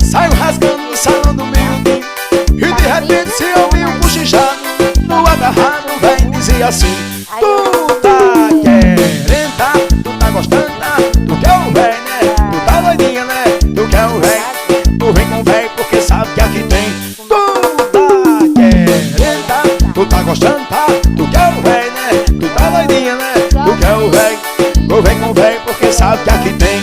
Saio rasgando no salão do meio-dia e de repente se ouvi um cochichado no agarrado, vem dizer assim: